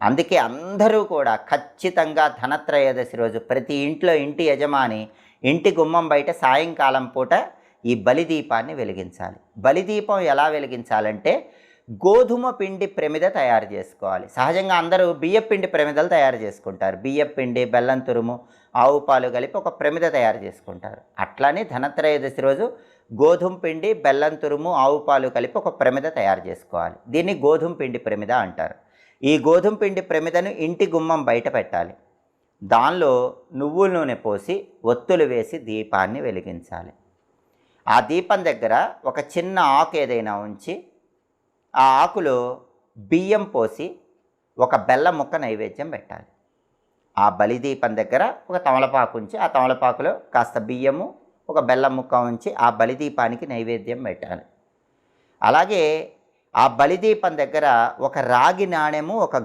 అందుకే అందరూ కూడా ఖచ్చితంగా ధనత్రయోదశి రోజు ప్రతి ఇంట్లో ఇంటి యజమాని ఇంటి గుమ్మం బయట సాయంకాలం పూట ఈ బలిదీపాన్ని వెలిగించాలి. బలిదీపం ఎలా వెలిగించాలంటే గోధుమ పిండి ప్రమిద తయారు చేసుకోవాలి. సహజంగా అందరూ బియ్యపిండి ప్రమిదలు తయారు చేసుకుంటారు. బియ్యపిండి, బెల్లం తురుము, ఆవు పాలు కలిపి ఒక ప్రమిద తయారు చేసుకుంటారు. అట్లానే ధనత్రయోదశి రోజు గోధుమ పిండి, బెల్లం తురుము, ఆవు పాలు కలిపి ఒక ప్రమిద తయారు చేసుకోవాలి. దీన్ని గోధుమ పిండి ప్రమిద అంటారు. ఈ గోధుమ పిండి ప్రమిదను ఇంటి గుమ్మం బయట పెట్టాలి. దానిలో నువ్వుల నూనె పోసి ఒత్తులు వేసి దీపాన్ని వెలిగించాలి. ఆ దీపం దగ్గర ఒక చిన్న ఆకు ఏదైనా ఉంచి ఆ ఆకులో బియ్యం పోసి ఒక బెల్లం ముక్క నైవేద్యం పెట్టాలి. ఆ బలిదీపం దగ్గర ఒక తమలపాకు ఉంచి ఆ తమలపాకులో కాస్త బియ్యము, ఒక బెల్లం ముక్క ఉంచి ఆ బలిదీపానికి నైవేద్యం పెట్టాలి. అలాగే ఆ బలిదీపం దగ్గర ఒక రాగి నాణెము, ఒక